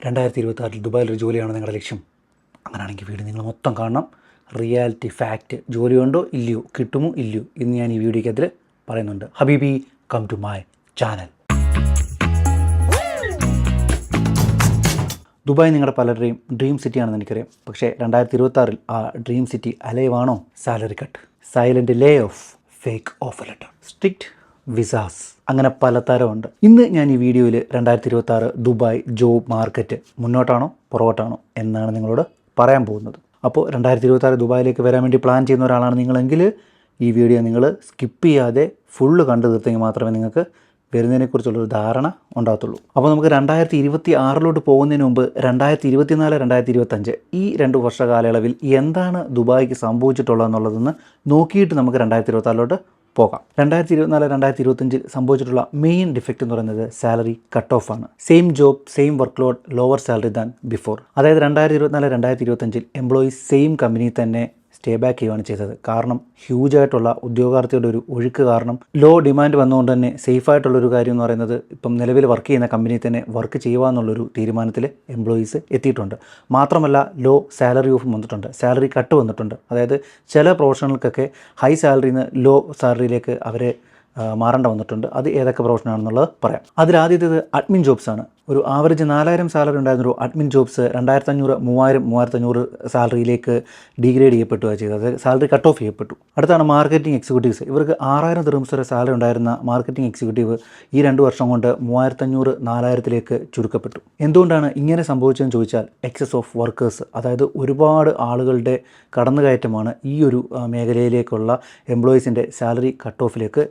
2026 ദുബായിലൊരു ജോലിയാണ് നിങ്ങളുടെ ലക്ഷ്യം. അങ്ങനെയാണെങ്കിൽ വീഡിയോ നിങ്ങൾ മൊത്തം കാണണം. റിയാലിറ്റി ഫാക്റ്റ്, ജോലിയുണ്ടോ ഇല്ലയോ, കിട്ടുമോ ഇല്ലയോ എന്ന് ഞാൻ ഈ വീഡിയോയ്ക്കതിൽ പറയുന്നുണ്ട്. ഹബീബി, come to my channel. Dubai നിങ്ങളുടെ പലരുടെയും ഡ്രീം സിറ്റിയാണെന്ന് എനിക്കറിയാം. പക്ഷേ 2026 ആ ഡ്രീം സിറ്റി അലൈവാണോ? Salary cut, silent lay off, fake offer letter, strict visas, അങ്ങനെ പലതരമുണ്ട്. ഇന്ന് ഞാൻ ഈ വീഡിയോയിൽ 2026 ദുബായ് ജോബ് മാർക്കറ്റ് മുന്നോട്ടാണോ പുറകോട്ടാണോ എന്നാണ് നിങ്ങളോട് പറയാൻ പോകുന്നത്. അപ്പോൾ 2026 ദുബായിലേക്ക് വരാൻ വേണ്ടി പ്ലാൻ ചെയ്യുന്ന ഒരാളാണ് നിങ്ങളെങ്കിൽ ഈ വീഡിയോ നിങ്ങൾ സ്കിപ്പ് ചെയ്യാതെ ഫുള്ള് കണ്ടു തീർത്തെങ്കിൽ മാത്രമേ നിങ്ങൾക്ക് വരുന്നതിനെക്കുറിച്ചുള്ളൊരു ധാരണ ഉണ്ടാകത്തുള്ളൂ. അപ്പോൾ നമുക്ക് 2026 പോകുന്നതിന് മുമ്പ് 2024, 2025 ഈ 2 വർഷ കാലയളവിൽ എന്താണ് ദുബായിക്ക് സംഭവിച്ചിട്ടുള്ളതെന്നുള്ളതെന്ന് നോക്കിയിട്ട് നമുക്ക് 2026 പോകാം. 2024, 2025 സംഭവിച്ചിട്ടുള്ള മെയിൻ ഡിഫക്റ്റ് എന്ന് പറയുന്നത് സാലറി കട്ട് ഓഫ് ആണ്. Same job, same work load, lower salary than before. അതായത് 2024, 2025 എംപ്ലോയീസ് സെയിം കമ്പനി തന്നെ സ്റ്റേ ബാക്ക് ചെയ്യുകയാണ് ചെയ്തത്. കാരണം ഹ്യൂജായിട്ടുള്ള ഉദ്യോഗാർത്ഥിയുടെ ഒരു ഒഴുക്ക് കാരണം ലോ ഡിമാൻഡ് വന്നുകൊണ്ട് തന്നെ സേഫായിട്ടുള്ളൊരു കാര്യം എന്ന് പറയുന്നത് ഇപ്പം നിലവിൽ വർക്ക് ചെയ്യുന്ന കമ്പനി തന്നെ വർക്ക് ചെയ്യുക എന്നുള്ളൊരു തീരുമാനത്തിൽ എംപ്ലോയീസ് എത്തിയിട്ടുണ്ട്. മാത്രമല്ല ലോ സാലറി ഓഫ് വന്നിട്ടുണ്ട്, സാലറി കട്ട് വന്നിട്ടുണ്ട്. അതായത് ചില പ്രൊഫഷണൽക്കൊക്കെ ഹൈ സാലറിയിൽ നിന്ന് ലോ സാലറിയിലേക്ക് അവരെ മാറേണ്ട വന്നിട്ടുണ്ട്. അത് ഏതൊക്കെ പ്രൊഫഷനാണെന്നുള്ളത് പറയാം. അതിലാദ്യത്തേത് അഡ്മിൻ ജോബ്സ് ആണ്. ഒരു ആവറേജ് 4000 സാലറി ഉണ്ടായിരുന്നൊരു അഡ്മിൻ ജോബ്സ് 2500, 3000, 3500 സാലറിയിലേക്ക് ഡീഗ്രേഡ് ചെയ്യപ്പെട്ടുകയാണ് ചെയ്തത്. സാലറി കട്ട് ഓഫ് ചെയ്യപ്പെട്ടു. അടുത്താണ് മാർക്കറ്റിംഗ് എക്സിക്യൂട്ടീവ്സ്. ഇവർക്ക് 6000 ദിർഹംസ് വരെ സാലറി ഉണ്ടായിരുന്ന മാർക്കറ്റിംഗ് എക്സിക്യൂട്ടീവ് ഈ 2 വർഷം കൊണ്ട് 3500, 4000 ചുരുക്കപ്പെട്ടു. എന്തുകൊണ്ടാണ് ഇങ്ങനെ സംഭവിച്ചതെന്ന് ചോദിച്ചാൽ എക്സസ് ഓഫ് വർക്കേഴ്സ്, അതായത് ഒരുപാട് ആളുകളുടെ കടന്നുകയറ്റമാണ് ഈ ഒരു മേഖലയിലേക്കുള്ള എംപ്ലോയീസിൻ്റെ സാലറി കട്ട് ഓഫിലേക്ക്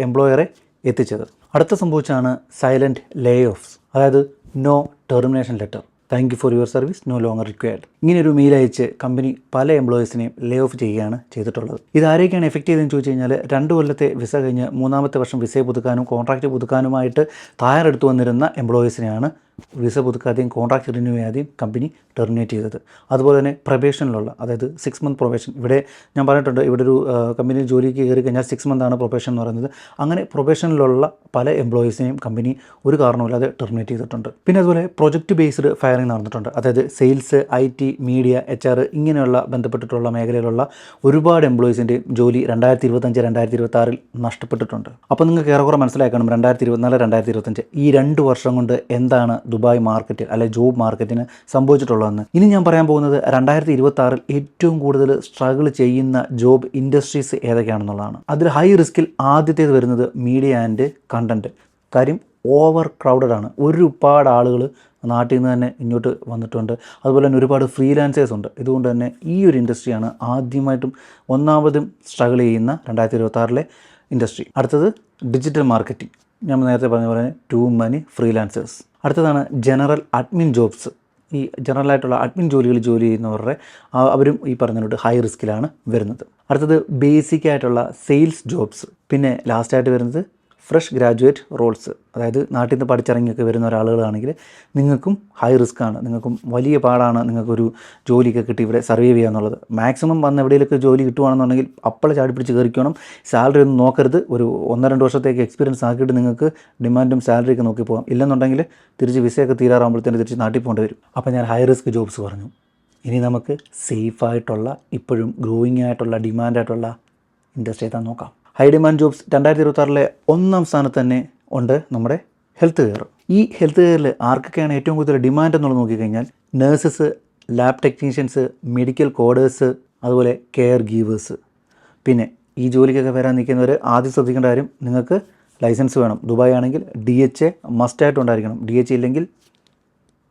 എംപ്ലോയറെ എത്തിച്ചത്. അടുത്ത സംഭവിച്ചാണ് സൈലൻറ്റ് ലേ ഓഫ്സ്, അതായത് no termination letter, thank you for your service, no longer required. ഇങ്ങനെയൊരു മെയിൽ അയച്ച് കമ്പനി പല എംപ്ലോയീസിനെയും ലേ ഓഫ് ചെയ്യുകയാണ് ചെയ്തിട്ടുള്ളത്. ഇതാരൊക്കെയാണ് എഫക്റ്റ് ചെയ്തതെന്ന് ചോദിച്ചു കഴിഞ്ഞാൽ 2 കൊല്ലത്തെ വിസ കഴിഞ്ഞ് 3ാമത്തെ വർഷം വിസയെ പുതുക്കാനും കോൺട്രാക്റ്റ് പുതുക്കാനുമായിട്ട് തയ്യാറെടുത്ത് വന്നിരുന്ന എംപ്ലോയീസിനെയാണ് വിസ പുതുക്കാതെയും കോൺട്രാക്ട് റിന്യൂ ചെയ്യാതെയും കമ്പനി ടെർമിനേറ്റ് ചെയ്തത്. അതുപോലെ തന്നെ പ്രൊബേഷനിലുള്ള, അതായത് 6 മന്ത് പ്രൊബേഷൻ, ഇവിടെ ഞാൻ പറഞ്ഞിട്ടുണ്ട്, ഇവിടെ ഒരു കമ്പനിയിൽ ജോലിക്ക് കയറി കഴിഞ്ഞാൽ 6 മന്താണ് പ്രൊബേഷൻ എന്ന് പറയുന്നത്. അങ്ങനെ പ്രൊബേഷനിലുള്ള പല എംപ്ലോയീസിനെയും കമ്പനി ഒരു കാരണമില്ലാതെ ടെർമിനേറ്റ് ചെയ്തിട്ടുണ്ട്. പിന്നെ അതുപോലെ പ്രൊജക്റ്റ് ബേസ്ഡ് ഫയറിംഗ് നടന്നിട്ടുണ്ട്. അതായത് സെയിൽസ്, IT, മീഡിയ, HR ഇങ്ങനെയുള്ള ബന്ധപ്പെട്ടിട്ടുള്ള മേഖലയിലുള്ള ഒരുപാട് എംപ്ലോയീസിൻ്റെയും ജോലി 2025, 2026 നഷ്ടപ്പെട്ടിട്ടുണ്ട്. അപ്പോൾ നിങ്ങൾക്ക് ഏറെക്കുറെ മനസ്സിലാക്കണം 2024, 2025 ഈ 2 വർഷം കൊണ്ട് എന്താണ് ദുബായ് മാർക്കറ്റ് അല്ലെ ജോബ് മാർക്കറ്റിന് സംഭവിച്ചിട്ടുള്ളതെന്ന്. ഇനി ഞാൻ പറയാൻ പോകുന്നത് 2026 ഏറ്റവും കൂടുതൽ സ്ട്രഗിൾ ചെയ്യുന്ന ജോബ് ഇൻഡസ്ട്രീസ് ഏതൊക്കെയാണെന്നുള്ളതാണ്. അതിൽ ഹൈ റിസ്കിൽ ആദ്യത്തേത് വരുന്നത് മീഡിയ ആൻഡ് കണ്ടൻറ്റ്. കാര്യം ഓവർ ക്രൗഡഡ് ആണ്. ഒരുപാട് ആളുകൾ നാട്ടിൽ നിന്ന് തന്നെ ഇങ്ങോട്ട് വന്നിട്ടുണ്ട്. അതുപോലെ തന്നെ ഒരുപാട് ഫ്രീലാൻസേഴ്സ് ഉണ്ട്. ഇതുകൊണ്ട് തന്നെ ഈ ഒരു ഇൻഡസ്ട്രിയാണ് ഒന്നാമതും സ്ട്രഗിൾ ചെയ്യുന്ന 2026 ഇൻഡസ്ട്രി. അടുത്തത് ഡിജിറ്റൽ മാർക്കറ്റിംഗ്. ഞാൻ നേരത്തെ പറഞ്ഞ പോലെ ടു മനി ഫ്രീലാൻസേഴ്സ്. അടുത്തതാണ് ജനറൽ അഡ്മിൻ ജോബ്സ്. ഈ ജനറലായിട്ടുള്ള അഡ്മിൻ ജോലി ചെയ്യുന്നവരുടെ അവരും ഈ പറഞ്ഞിട്ട് ഹൈ റിസ്കിലാണ് വരുന്നത്. അടുത്തത് ബേസിക് ആയിട്ടുള്ള സെയിൽസ് ജോബ്സ്. പിന്നെ ലാസ്റ്റായിട്ട് വരുന്നത് ഫ്രഷ് ഗ്രാജുവേറ്റ് റോൾസ്. അതായത് നാട്ടിൽ നിന്ന് പഠിച്ചിറങ്ങിയൊക്കെ വരുന്ന ഒരാളുകളാണെങ്കിൽ നിങ്ങൾക്കും ഹൈ റിസ്ക് ആണ്, നിങ്ങൾക്കും വലിയ പാടാണ് നിങ്ങൾക്കൊരു ജോലിയൊക്കെ കിട്ടി ഇവിടെ സർവൈവ് ചെയ്യുക എന്നുള്ളത്. മാക്സിമം വന്ന് എവിടെയെങ്കിലൊക്കെ ജോലി കിട്ടുവാണെന്നുണ്ടെങ്കിൽ അപ്പോഴേ ചാടിപ്പിടിച്ച് കയറിക്കണം. സാലറി ഒന്നും നോക്കരുത്. ഒരു 1-2 വർഷത്തേക്ക് എക്സ്പീരിയൻസ് ആക്കിയിട്ട് നിങ്ങൾക്ക് ഡിമാൻഡും സാലറിയൊക്കെ നോക്കി പോകാം. ഇല്ലെന്നുണ്ടെങ്കിൽ തിരിച്ച് വിസയൊക്കെ തീരാറാകുമ്പോഴത്തേന് തിരിച്ച് നാട്ടിൽ പോകേണ്ടി വരും. അപ്പോൾ ഞാൻ ഹൈ റിസ്ക് ജോബ്സ് പറഞ്ഞു. ഇനി നമുക്ക് സേഫായിട്ടുള്ള ഇപ്പോഴും ഗ്രോയിങ് ആയിട്ടുള്ള ഡിമാൻഡായിട്ടുള്ള ഇൻഡസ്ട്രി ഏതാ നോക്കാം. ഹൈ ഡിമാൻഡ് ജോബ്സ് 2026 1-ാം സ്ഥാനത്ത് തന്നെ ഉണ്ട് നമ്മുടെ ഹെൽത്ത് കെയർ. ഈ ഹെൽത്ത് കെയറിൽ ആർക്കൊക്കെയാണ് ഏറ്റവും കൂടുതൽ ഡിമാൻഡ് എന്നുള്ളത് നോക്കിക്കഴിഞ്ഞാൽ nurses, lab technicians, medical coders, അതുപോലെ കെയർ ഗീവേഴ്സ്. പിന്നെ ഈ ജോലിക്കൊക്കെ വരാൻ നിൽക്കുന്നവർ ആദ്യം ശ്രദ്ധിക്കേണ്ട കാര്യം, നിങ്ങൾക്ക് ലൈസൻസ് വേണം. ദുബായ് ആണെങ്കിൽ DHA മസ്റ്റായിട്ട് ഉണ്ടായിരിക്കണം. DHA ഇല്ലെങ്കിൽ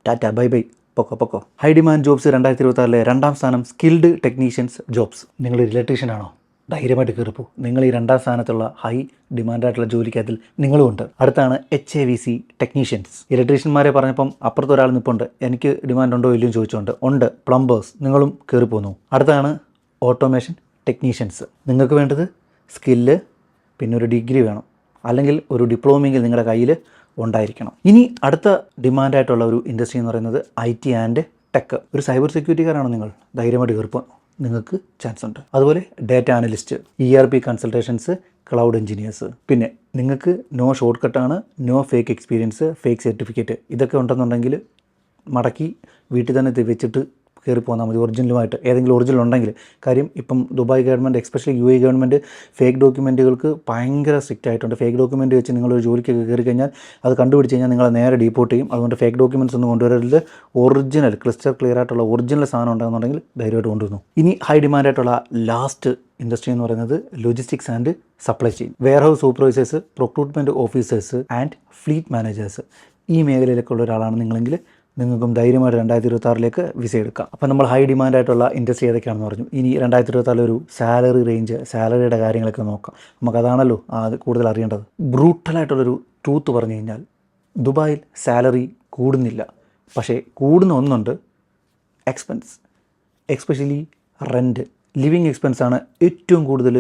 ടാറ്റ ബൈ ബൈ, പൊക്കോ. ഹൈ ഡിമാൻഡ് ജോബ്സ് 2026 2-ാം സ്ഥാനം സ്കിൽഡ് ടെക്നീഷ്യൻസ് ജോബ്സ്. നിങ്ങൾ ഇലക്ട്രീഷ്യൻ ആണോ? ധൈര്യമായിട്ട് കയറിപ്പോ. നിങ്ങൾ ഈ 2-ാം സ്ഥാനത്തുള്ള ഹൈ ഡിമാൻഡായിട്ടുള്ള ജോലിക്കതിൽ നിങ്ങളും ഉണ്ട്. അടുത്താണ് HAVC ടെക്നീഷ്യൻസ്. ഇലക്ട്രീഷ്യന്മാരെ പറഞ്ഞപ്പം അപ്പുറത്ത് ഒരാൾ നിൽപ്പുണ്ട്, എനിക്ക് ഡിമാൻഡ് ഉണ്ടോ ഇല്ലയോ ചോദിച്ചുകൊണ്ട്. ഉണ്ട്. പ്ലംബേഴ്സ്, നിങ്ങളും കയറിപ്പോന്നു. അടുത്താണ് ഓട്ടോമേഷൻ ടെക്നീഷ്യൻസ്. നിങ്ങൾക്ക് വേണ്ടത് സ്കില്ല്, പിന്നെ ഒരു ഡിഗ്രി വേണം, അല്ലെങ്കിൽ ഒരു ഡിപ്ലോമയെങ്കിൽ നിങ്ങളുടെ കയ്യിൽ ഉണ്ടായിരിക്കണം. ഇനി അടുത്ത ഡിമാൻഡായിട്ടുള്ള ഒരു ഇൻഡസ്ട്രി എന്ന് പറയുന്നത് IT ആൻഡ് ടെക്. ഒരു സൈബർ സെക്യൂരിറ്റിക്കാരാണോ നിങ്ങൾ? ധൈര്യമായിട്ട് കയറിപ്പോ, നിങ്ങൾക്ക് ചാൻസ് ഉണ്ട്. അതുപോലെ data analyst, ERP consultations, cloud engineers. പിന്നെ നിങ്ങൾക്ക് നോ ഷോർട്ട് കട്ടാണ്, no fake experience, fake certificate, ഇതൊക്കെ ഉണ്ടെന്നുണ്ടെങ്കിൽ മടക്കി വീട്ടിൽ തന്നെ വെച്ചിട്ട് കയറി പോന്നാൽ മതി ഒറിജിനലുമായിട്ട്. ഏതെങ്കിലും ഒറിജിനൽ ഉണ്ടെങ്കിൽ. കാര്യം ഇപ്പം Dubai government, especially UAE government fake ഡോക്യുമെൻറ്റുകൾക്ക് ഭയങ്കര സ്ട്രിക്റ്റ് ആയിട്ടുണ്ട്. ഫേക്ക് ഡോക്യുമെൻറ്റ് വെച്ച് നിങ്ങളൊരു ജോലിക്കൊക്കെ കയറി കഴിഞ്ഞാൽ അത് കണ്ടുപിടിച്ച് കഴിഞ്ഞാൽ നിങ്ങളെ നേരെ ഡീപ്പോർട്ട് ചെയ്യും. അതുകൊണ്ട് ഫേക്ക് ഡോക്യുമെൻറ്റ്സ് ഒന്നും കൊണ്ടുവരരുത്. ഒറിജിനൽ ക്ലിസ്റ്റർ ക്ലിയർ ആയിട്ടുള്ള ഒറിജിനൽ സാധനം ഉണ്ടെന്നുണ്ടെങ്കിൽ ധൈര്യമായിട്ട് കൊണ്ടുവന്നു. ഇനി ഹൈ ഡിമാൻഡായിട്ടുള്ള ലാസ്റ്റ് ഇൻഡസ്ട്രി എന്ന് പറയുന്നത് logistics and supply chain. Warehouse supervisors, procurement officers and fleet managers. ഈ മേഖലയിലൊക്കെ ഉള്ള ഒരാളാണ് നിങ്ങളെങ്കിൽ നിങ്ങൾക്കും ധൈര്യമായിട്ട് 2026 വിസ എടുക്കാം. അപ്പോൾ നമ്മൾ ഹൈ ഡിമാൻഡായിട്ടുള്ള ഇൻഡസ്ട്രി ഏതൊക്കെയാണെന്ന് പറഞ്ഞു. ഇനി 2026 ഒരു സാലറി റേഞ്ച്, സാലറിയുടെ കാര്യങ്ങളൊക്കെ നോക്കാം. നമുക്കതാണല്ലോ കൂടുതൽ അറിയേണ്ടത്. ബ്രൂട്ടലായിട്ടുള്ളൊരു ട്രൂത്ത് പറഞ്ഞു കഴിഞ്ഞാൽ ദുബായിൽ സാലറി കൂടുന്നില്ല. പക്ഷേ കൂടുന്ന ഒന്നുണ്ട്, എക്സ്പെൻസ്. എക്സ്പെഷ്യലി റെൻറ്റ്, ലിവിങ് എക്സ്പെൻസാണ് ഏറ്റവും കൂടുതൽ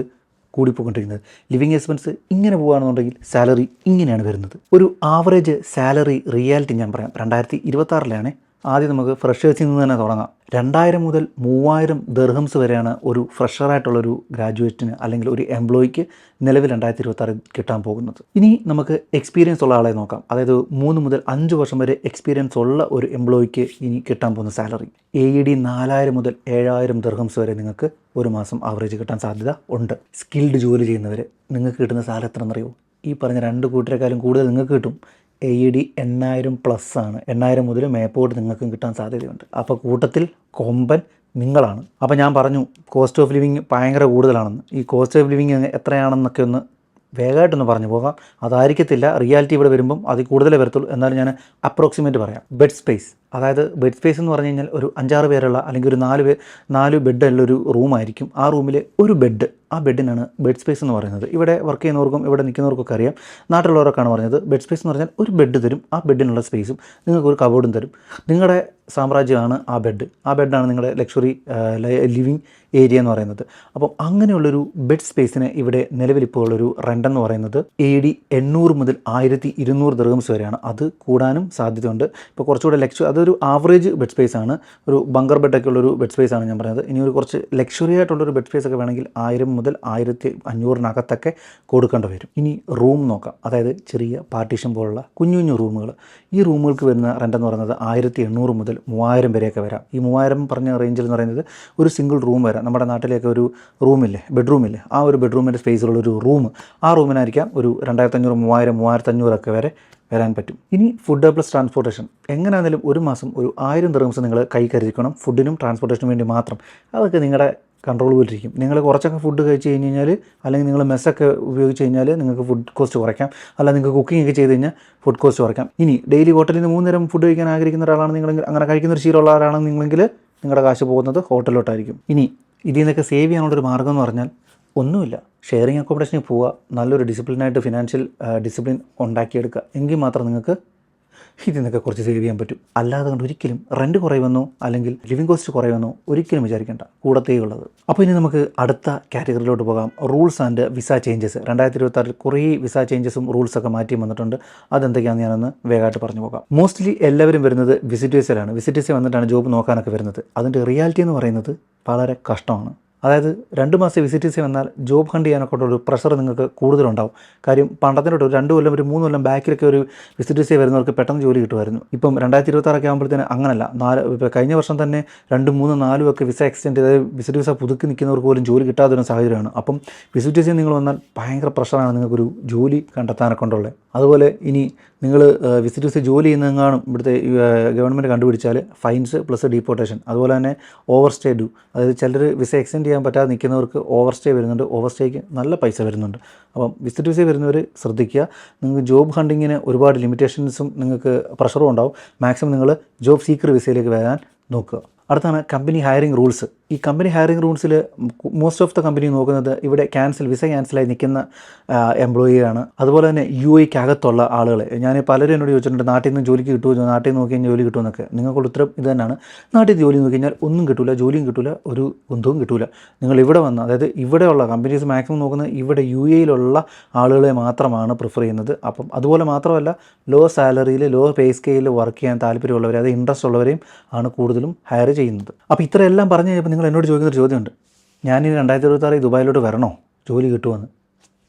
കൂടിപ്പോയിക്കൊണ്ടിരിക്കുന്നത്. ലിവിങ് എക്സ്പെൻസ് ഇങ്ങനെ പോകുകയാണെന്നുണ്ടെങ്കിൽ സാലറി ഇങ്ങനെയാണ് വരുന്നത്. ഒരു ആവറേജ് സാലറി റിയാലിറ്റി ഞാൻ പറയാം. 2026 ആദ്യം നമുക്ക് ഫ്രഷേഴ്സിൽ നിന്ന് തന്നെ തുടങ്ങാം. 2000 മുതൽ 3000 ദിർഹംസ് വരെയാണ് ഒരു ഫ്രഷറായിട്ടുള്ളൊരു ഗ്രാജുവേറ്റിന് അല്ലെങ്കിൽ ഒരു എംപ്ലോയിക്ക് നിലവിൽ 2026 കിട്ടാൻ പോകുന്നത്. ഇനി നമുക്ക് എക്സ്പീരിയൻസ് ഉള്ള ആളെ നോക്കാം. അതായത് 3 മുതൽ 5 വർഷം വരെ എക്സ്പീരിയൻസ് ഉള്ള ഒരു എംപ്ലോയിക്ക് ഇനി കിട്ടാൻ പോകുന്ന സാലറി AED 4000 മുതൽ 7000 ദിർഹംസ് വരെ നിങ്ങൾക്ക് ഒരു മാസം ആവറേജ് കിട്ടാൻ സാധ്യത ഉണ്ട്. സ്കിൽഡ് ജോലി ചെയ്യുന്നവർ നിങ്ങൾക്ക് കിട്ടുന്ന സാലറി എത്ര എന്നറിയോ? ഈ പറഞ്ഞ 2 കൂട്ടരെക്കാളും കൂടുതൽ നിങ്ങൾക്ക് കിട്ടും. AED 8000+ ആണ്. 8000 മുതൽ മേപ്പോട്ട് നിങ്ങൾക്കും കിട്ടാൻ സാധ്യതയുണ്ട്. അപ്പോൾ കൂട്ടത്തിൽ കൊമ്പൻ നിങ്ങളാണ്. അപ്പോൾ ഞാൻ പറഞ്ഞു കോസ്റ്റ് ഓഫ് ലിവിങ് ഭയങ്കര കൂടുതലാണെന്ന്. ഈ കോസ്റ്റ് ഓഫ് ലിവിങ് എത്രയാണെന്നൊക്കെ ഒന്ന് വേഗമായിട്ടൊന്ന് പറഞ്ഞു പോകാം. അതായിരിക്കത്തില്ല, റിയാലിറ്റി ഇവിടെ വരുമ്പം അതിൽ കൂടുതലേ വരത്തുള്ളൂ. എന്നാലും ഞാൻ അപ്രോക്സിമേറ്റ് പറയാം. ബെഡ് സ്പേസ്, അതായത് ബെഡ് സ്പേസ് എന്ന് പറഞ്ഞു കഴിഞ്ഞാൽ ഒരു 5-6 പേരുള്ള അല്ലെങ്കിൽ ഒരു 4 ബെഡുള്ള ഒരു റൂമായിരിക്കും. ആ റൂമിൽ ഒരു ബെഡ്, ആ ബെഡിനാണ് ബെഡ് സ്പേസ് എന്ന് പറയുന്നത്. ഇവിടെ വർക്ക് ചെയ്യുന്നവർക്കും ഇവിടെ നിൽക്കുന്നവർക്കൊക്കെ അറിയാം. നാട്ടിലുള്ളവർക്കാണ് പറഞ്ഞത്. ബെഡ് സ്പേസ് എന്ന് പറഞ്ഞാൽ ഒരു ബെഡ് തരും, ആ ബെഡിനുള്ള സ്പേസും നിങ്ങൾക്ക് ഒരു കബോർഡും തരും. നിങ്ങളുടെ സാമ്രാജ്യമാണ് ആ ബെഡ്. ആ ബെഡാണ് നിങ്ങളുടെ ലക്ഷറി ലിവിങ് ഏരിയ എന്ന് പറയുന്നത്. അപ്പം അങ്ങനെയുള്ളൊരു ബെഡ് സ്പേസിന് ഇവിടെ നിലവിലിപ്പോൾ ഉള്ളൊരു റെൻ്റ് എന്ന് പറയുന്നത് AED 800 മുതൽ 1200 ദിർഹംസ് വരെയാണ്. അത് കൂടാനും സാധ്യതയുണ്ട്. ഇപ്പോൾ കുറച്ചുകൂടെ അതൊരു ആവറേജ് ബെഡ് സ്പേസ് ആണ്. ഒരു ബങ്കർ ബെഡൊക്കെ ഉള്ളൊരു ബെഡ് സ്പേസ് ആണ് ഞാൻ പറയുന്നത്. ഇനി ഒരു കുറച്ച് ലക്ഷറി ആയിട്ടുള്ളൊരു ബെഡ് സ്പേസ് ഒക്കെ വേണമെങ്കിൽ 1000 മുതൽ 1500 കൊടുക്കേണ്ടി വരും. ഇനി റൂം നോക്കാം. അതായത് ചെറിയ പാർട്ടീഷൻ പോലുള്ള കുഞ്ഞു റൂമുകൾ. ഈ റൂമുകൾക്ക് വരുന്ന റെൻ്റ് എന്ന് പറയുന്നത് 1800 മുതൽ 3000 വരെയൊക്കെ വരാം. ഈ 3000 പറഞ്ഞ റേഞ്ചിൽ എന്ന് പറയുന്നത് ഒരു സിംഗിൾ റൂം വരാം. നമ്മുടെ നാട്ടിലേക്ക് ഒരു റൂമില്ലേ, ബെഡ്റൂമില്ലേ, ആ ഒരു ബെഡ്റൂമിൻ്റെ സ്പേസിലുള്ളൊരു റൂം, ആ റൂമിനായിരിക്കാം ഒരു 2500, 3000, 3500 വരെ വരാൻ പറ്റും. ഇനി ഫുഡ് പ്ലസ് ട്രാൻസ്പോർട്ടേഷൻ. എങ്ങനെയാണെങ്കിലും ഒരു മാസം ഒരു 1000 ദിർഹംസ് നിങ്ങൾ കൈ കരുതിക്കണം ഫുഡിനും ട്രാൻസ്പോർട്ടേഷനും വേണ്ടി മാത്രം. അതൊക്കെ നിങ്ങളുടെ കൺട്രോൾ പോലിരിക്കും. നിങ്ങൾ കുറച്ചൊക്കെ ഫുഡ് കഴിച്ച് കഴിഞ്ഞ് കഴിഞ്ഞാൽ, അല്ലെങ്കിൽ നിങ്ങൾ മെസ്സൊക്കെ ഉപയോഗിച്ച് കഴിഞ്ഞാൽ നിങ്ങൾക്ക് ഫുഡ് കോസ്റ്റ് കുറയ്ക്കാം. അല്ല, നിങ്ങൾക്ക് കുക്കിംഗ് ഒക്കെ ചെയ്ത് കഴിഞ്ഞാൽ ഫുഡ് കോസ്റ്റ് കുറയ്ക്കാം. ഇനി ഡെയിലി ഹോട്ടലിൽ നിന്ന് 3 നേരം ഫുഡ് കഴിക്കാൻ ആഗ്രഹിക്കുന്ന ഒരാളാണ് നിങ്ങളെങ്കിൽ, അങ്ങനെ കഴിക്കുന്ന ഒരു ശീലമുള്ള ആളാണ് നിങ്ങളെങ്കിൽ നിങ്ങളുടെ കാശ് പോകുന്നത് ഹോട്ടലിലോട്ടായിരിക്കും. ഇനി ഇതിൽ നിന്നൊക്കെ സേവ് ചെയ്യാനുള്ളൊരു മാർഗ്ഗം എന്ന് പറഞ്ഞാൽ ഒന്നുമില്ല, ഷെയറിങ് അക്കോമഡേഷനിൽ പോവുക, നല്ലൊരു ഡിസിപ്ലിനായിട്ട് ഫിനാൻഷ്യൽ ഡിസിപ്ലിൻ ഉണ്ടാക്കിയെടുക്കുക. എങ്കിൽ മാത്രം നിങ്ങൾക്ക് ഇതിൽ നിന്നൊക്കെ കുറച്ച് സേവ് ചെയ്യാൻ പറ്റും. അല്ലാതെ കൊണ്ട് ഒരിക്കലും റെൻറ്റ് കുറയുമെന്നോ അല്ലെങ്കിൽ ലിവിങ് കോസ്റ്റ് കുറയുമെന്നോ ഒരിക്കലും വിചാരിക്കേണ്ട, കൂടത്തേ ഉള്ളത്. അപ്പോൾ ഇനി നമുക്ക് അടുത്ത കാറ്റഗറിയിലോട്ട് പോകാം. Rules and visa changes. 2026 കുറേ വിസ ചേഞ്ചസും റൂൾസൊക്കെ മാറ്റി വന്നിട്ടുണ്ട്. അതെന്തൊക്കെയാണെന്ന് ഞാനൊന്ന് വേഗമായിട്ട് പറഞ്ഞു പോകാം. മോസ്റ്റ്ലി എല്ലാവരും വരുന്നത് വിസിറ്റ് വിസയിലാണ്. വിസിറ്റ് വിസ വന്നിട്ടാണ് ജോബ് നോക്കാനൊക്കെ വരുന്നത്. അതിൻ്റെ റിയാലിറ്റി എന്ന് പറയുന്നത് വളരെ കഷ്ടമാണ്. അതായത് 2 മാസം വിസിറ്റ് വിസ വന്നാൽ ജോബ് ഹണ്ട് ചെയ്യാനൊക്കെ ഒരു പ്രഷർ നിങ്ങൾക്ക് കൂടുതലുണ്ടാവും. കാര്യം പണ്ടത്തിനോട്ട് ഒരു 2 കൊല്ലം, ഒരു 3 കൊല്ലം ബാക്കിലൊക്കെ ഒരു വിസിറ്റ് വിസ വരുന്നവർക്ക് പെട്ടെന്ന് ജോലി കിട്ടുമായിരുന്നു. ഇപ്പം 2026 ആകുമ്പോഴത്തേന് അങ്ങനല്ല. ഇപ്പോൾ കഴിഞ്ഞ വർഷം തന്നെ 2, 3, 4 ഒക്കെ വിസ എക്സ്റ്റെൻഡ് ചെയ്ത് വിസിറ്റ് വിസ പുതുക്കി നിൽക്കുന്നവർക്ക് പോലും ജോലി കിട്ടാത്തൊരു സാഹചര്യമാണ്. അപ്പം വിസിറ്റ് വിസ നിങ്ങൾ വന്നാൽ ഭയങ്കര പ്രഷറാണ് നിങ്ങൾക്കൊരു ജോലി കണ്ടെത്താനൊക്കെ കൊണ്ടുള്ളത്. അതുപോലെ ഇനി നിങ്ങൾ വിസിറ്റ് വിസ ജോലി ചെയ്യുന്നതെങ്ങാനും ഇവിടുത്തെ ഗവൺമെൻറ് കണ്ടുപിടിച്ചാൽ ഫൈൻസ് പ്ലസ് ഡീപ്പോർട്ടേഷൻ. അതുപോലെ തന്നെ ഓവർ സ്റ്റേ ഡ്യൂ. അതായത് ചിലർ വിസ എക്സ്റ്റെൻഡ് ചെയ്യാൻ പറ്റാതെ നിൽക്കുന്നവർക്ക് ഓവർ സ്റ്റേ വരുന്നുണ്ട്. ഓവർ സ്റ്റേക്ക് നല്ല പൈസ വരുന്നുണ്ട്. അപ്പം വിസിറ്റ് വിസ വരുന്നവർ ശ്രദ്ധിക്കുക. നിങ്ങൾക്ക് ജോബ് ഹണ്ടിങ്ങിന് ഒരുപാട് ലിമിറ്റേഷൻസും നിങ്ങൾക്ക് പ്രഷറും ഉണ്ടാവും. മാക്സിമം നിങ്ങൾ ജോബ് സീക്കർ വിസയിലേക്ക് വരാൻ നോക്കുക. അടുത്താണ് കമ്പനി ഹയറിംഗ് റൂൾസ്. ഈ കമ്പനി ഹയറിംഗ് റൂൾസിൽ മോസ്റ്റ് ഓഫ് ദ കമ്പനി നോക്കുന്നത് ഇവിടെ വിസ ക്യാൻസലായി നിൽക്കുന്ന എംപ്ലോയിയാണ്. അതുപോലെ തന്നെ UAEക്ക് അകത്തുള്ള ആളുകളെ. ഞാൻ പലരും എന്നോട് ചോദിച്ചിട്ടുണ്ട്, നാട്ടിൽ നിന്ന് ജോലിക്ക് കിട്ടുമോ, നാട്ടിൽ നിന്ന് നോക്കി കഴിഞ്ഞാൽ ജോലി കിട്ടുമെന്നൊക്കെ. നിങ്ങൾക്കുള്ള ഉത്തരം ഇത് തന്നെയാണ്. നാട്ടിൽ ജോലി നോക്കി കഴിഞ്ഞാൽ ഒന്നും കിട്ടില്ല, ജോലിയും കിട്ടില്ല, ഒരു ബന്ധവും കിട്ടില്ല. നിങ്ങൾ ഇവിടെ വന്ന്, അതായത് ഇവിടെയുള്ള കമ്പനീസ് മാക്സിമം നോക്കുന്നത് ഇവിടെ UAEയിലുള്ള ആളുകളെ മാത്രമാണ് പ്രിഫർ ചെയ്യുന്നത്. അപ്പം അതുപോലെ മാത്രമല്ല, ലോ സാലറിയിൽ ലോ പേ സ്കെയിലിൽ വർക്ക് ചെയ്യാൻ താല്പര്യമുള്ളവരെ, അത് ഇൻട്രസ്റ്റ് ഉള്ളവരെയും ആണ് കൂടുതലും ഹയർ ചെയ്യുന്നത്. അപ്പോൾ ഇത്രയെല്ലാം പറഞ്ഞു കഴിഞ്ഞപ്പോൾ നിങ്ങൾ എന്നോട് ചോദിക്കുന്നൊരു ചോദ്യമുണ്ട്, ഞാനിനി 2026 ദുബായിലോട്ട് വരണോ, ജോലി കിട്ടുമെന്ന്?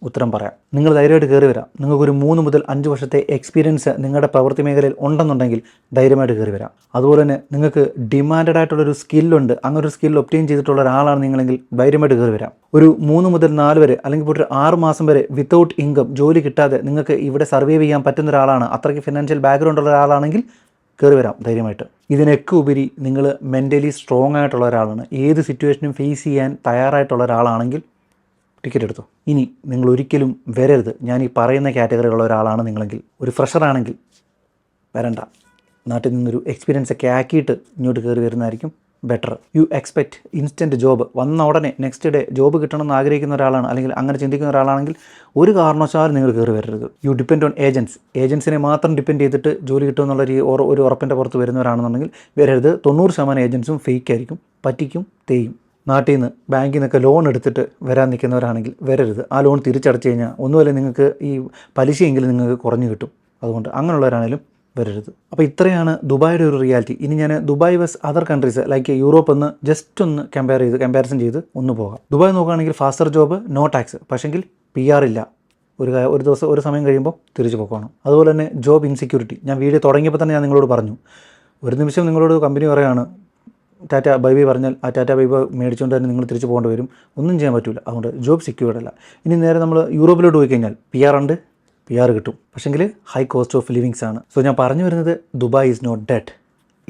ഉത്തരം പറയാം. നിങ്ങൾ ധൈര്യമായിട്ട് കയറി വരാം. നിങ്ങൾക്കൊരു 3 മുതൽ 5 വർഷത്തെ എക്സ്പീരിയൻസ് നിങ്ങളുടെ പ്രവൃത്തി മേഖലയിൽ ഉണ്ടെന്നുണ്ടെങ്കിൽ ധൈര്യമായിട്ട് കയറി വരാം. അതുപോലെ തന്നെ നിങ്ങൾക്ക് ഡിമാൻഡഡ് ആയിട്ടുള്ളൊരു സ്കില്ലുണ്ട്, അങ്ങനെ ഒരു സ്കിൽ ഒബ്റ്റെയിൻ ചെയ്തിട്ടുള്ള ഒരാളാണ് നിങ്ങളെങ്കിൽ ധൈര്യമായിട്ട് കയറി വരാം. ഒരു 3 മുതൽ 4 വരെ അല്ലെങ്കിൽ ഒരു 6 മാസം വരെ വിത്തൗട്ട് ഇൻകം ജോലി കിട്ടാതെ നിങ്ങൾക്ക് ഇവിടെ സർവൈവ് ചെയ്യാൻ പറ്റുന്ന ഒരാളാണ്, അത്രയ്ക്ക് ഫിനാൻഷ്യൽ ബാക്ക്ഗ്രൗണ്ട് ഉള്ള ഒരാളാണെങ്കിൽ കയറി വരാം ധൈര്യമായിട്ട്. ഇതിനൊക്കെ ഉപരി നിങ്ങൾ മെൻ്റലി സ്ട്രോങ് ആയിട്ടുള്ള ഒരാളാണ്, ഏത് സിറ്റുവേഷനും ഫേസ് ചെയ്യാൻ തയ്യാറായിട്ടുള്ള ഒരാളാണെങ്കിൽ ടിക്കറ്റ് എടുത്തോ. ഇനി നിങ്ങൾ ഒരിക്കലും വരരുത്, ഞാൻ ഈ പറയുന്ന കാറ്റഗറിയുള്ള ഒരാളാണ് നിങ്ങളെങ്കിൽ, ഒരു ഫ്രഷറാണെങ്കിൽ വരണ്ട. നാട്ടിൽ നിന്നൊരു എക്സ്പീരിയൻസ് ഒക്കെ ആക്കിയിട്ട് ഇങ്ങോട്ട് കയറി വരുന്നതായിരിക്കും better. You expect instant job, വന്ന ഉടനെ നെക്സ്റ്റ് ഡേ ജോബ് കിട്ടണമെന്ന് ആഗ്രഹിക്കുന്ന ഒരാളാണ്, അല്ലെങ്കിൽ അങ്ങനെ ചിന്തിക്കുന്ന ഒരാളാണെങ്കിൽ ഒരു കാരണവശാലും നിങ്ങൾ കയറി വരരുത്. യു ഡിപ്പെൻഡ് ഓൺ ഏജൻസിനെ മാത്രം ഡിപ്പെൻഡ് ചെയ്തിട്ട് ജോലി കിട്ടുമെന്നുള്ള ഒരു ഉറപ്പിൻ്റെ പുറത്ത് വരുന്നവരാണെന്നുണ്ടെങ്കിൽ വരരുത്. 90% ഏജൻസും ഫേക്ക് ആയിരിക്കും, പറ്റിക്കും, തേയും. നാട്ടിൽ നിന്ന് ബാങ്കിൽ നിന്നൊക്കെ ലോൺ എടുത്തിട്ട് വരാൻ നിൽക്കുന്നവരാണെങ്കിൽ വരരുത്. ആ ലോൺ തിരിച്ചടച്ചു കഴിഞ്ഞാൽ ഒന്നുമല്ല നിങ്ങൾക്ക് ഈ പലിശയെങ്കിലും നിങ്ങൾക്ക് കുറഞ്ഞു കിട്ടും. അതുകൊണ്ട് അങ്ങനെയുള്ളവരാണെങ്കിലും വരരുത്. അപ്പോൾ ഇത്രയാണ് ദുബായിയുടെ ഒരു റിയാലിറ്റി. ഇനി ഞാൻ Dubai versus other countries like Europe ഒന്ന് ജസ്റ്റ് ഒന്ന് കമ്പാരിസൺ ചെയ്ത് ഒന്ന് പോകാം. ദുബായ് നോക്കുകയാണെങ്കിൽ ഫാസ്റ്റർ ജോബ്, നോ ടാക്സ്, പക്ഷെങ്കിൽ PR ഇല്ല. ഒരു ദിവസം ഒരു സമയം കഴിയുമ്പോൾ തിരിച്ചു പോക്കണം. അതുപോലെ തന്നെ ജോബ് ഇൻസെക്യൂരിറ്റി, ഞാൻ വീഡിയോ തുടങ്ങിയപ്പോൾ തന്നെ ഞാൻ നിങ്ങളോട് പറഞ്ഞു. ഒരു നിമിഷം നിങ്ങളോട് കമ്പനി പറയുകയാണ് ടാറ്റ ബൈ ബൈ പറഞ്ഞാൽ ആ ടാറ്റ ബൈ ബൈ മേടിച്ചുകൊണ്ട് തന്നെ നിങ്ങൾ തിരിച്ചു പോകേണ്ടി വരും, ഒന്നും ചെയ്യാൻ പറ്റില്ല. അതുകൊണ്ട് ജോബ് സെക്യൂർഡ് അല്ല. ഇനി നേരെ നമ്മൾ യൂറോപ്പിലോട്ട് പോയി കഴിഞ്ഞാൽ PR ഉണ്ട്, PR കിട്ടും, പക്ഷെങ്കിൽ ഹൈ കോസ്റ്റ് ഓഫ് ലിവിങ്സ് ആണ്. സോ ഞാൻ പറഞ്ഞു വരുന്നത് ദുബായ് ഈസ് നോട്ട് ഡെഡ്.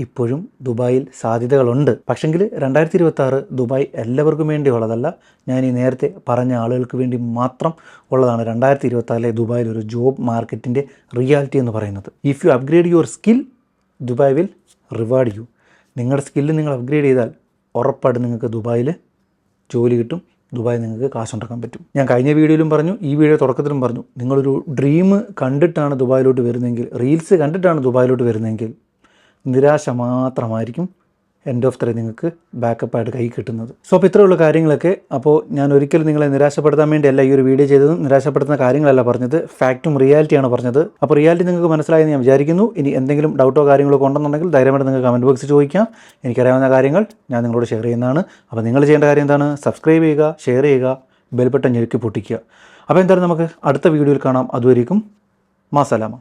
ഇപ്പോഴും ദുബായിൽ സാധ്യതകളുണ്ട്. പക്ഷെങ്കിൽ 2026 ദുബായ് എല്ലാവർക്കും വേണ്ടി ഉള്ളതല്ല, ഞാൻ ഈ നേരത്തെ പറഞ്ഞ ആളുകൾക്ക് വേണ്ടി മാത്രം ഉള്ളതാണ് 2026 ദുബായിൽ ഒരു ജോബ് മാർക്കറ്റിൻ്റെ റിയാലിറ്റി എന്ന് പറയുന്നത്. If you upgrade your skill, Dubai will reward U. നിങ്ങളുടെ സ്കില്ല് നിങ്ങൾ അപ്ഗ്രേഡ് ചെയ്താൽ ഉറപ്പായിട്ട് നിങ്ങൾക്ക് ദുബായിൽ ജോലി കിട്ടും, ദുബായിൽ നിങ്ങൾക്ക് കാശുണ്ടാക്കാൻ പറ്റും. ഞാൻ കഴിഞ്ഞ വീഡിയോയിലും പറഞ്ഞു, ഈ വീഡിയോ തുടക്കത്തിലും പറഞ്ഞു, നിങ്ങളൊരു ഡ്രീം കണ്ടിട്ടാണ് ദുബായിലോട്ട് വരുന്നതെങ്കിൽ, റീൽസ് കണ്ടിട്ടാണ് ദുബായിലോട്ട് വരുന്നതെങ്കിൽ നിരാശ മാത്രമായിരിക്കും എൻഡ് ഓഫ് ദ ഡേ നിങ്ങൾക്ക് ബാക്കപ്പായിട്ട് കൈ കിട്ടുന്നത്. സോ അപ്പോൾ ഇത്രയുള്ള കാര്യങ്ങളൊക്കെ. അപ്പോൾ ഞാൻ ഒരിക്കലും നിങ്ങളെ നിരാശപ്പെടുത്താൻ വേണ്ടിയല്ല ഈ ഒരു വീഡിയോ ചെയ്തതും, നിരാശപ്പെടുത്തുന്ന കാര്യങ്ങളല്ല പറഞ്ഞത്, ഫാക്റ്റും റിയാലിറ്റിയാണ് പറഞ്ഞത്. അപ്പോൾ റിയാലിറ്റി നിങ്ങൾക്ക് മനസ്സിലായെന്ന് ഞാൻ വിചാരിക്കുന്നു. ഇനി എന്തെങ്കിലും ഡൗട്ടോ കാര്യങ്ങളോ ഉണ്ടെന്നുണ്ടെങ്കിൽ ധൈര്യമായിട്ട് നിങ്ങൾക്ക് കമൻറ്റ് ബോക്സിൽ ചോദിക്കാം. എനിക്കറിയാവുന്ന കാര്യങ്ങൾ ഞാൻ നിങ്ങളോട് ഷെയർ ചെയ്യുന്നതാണ്. അപ്പോൾ നിങ്ങൾ ചെയ്യേണ്ട കാര്യം എന്താണ്? സബ്സ്ക്രൈബ് ചെയ്യുക, ഷെയർ ചെയ്യുക, ബെൽ ബട്ടൺ ഞെരുക്കി പൊട്ടിക്കുക. അപ്പോൾ എന്തായാലും നമുക്ക് അടുത്ത വീഡിയോയിൽ കാണാം. അതുവരെയും മാസലാമ.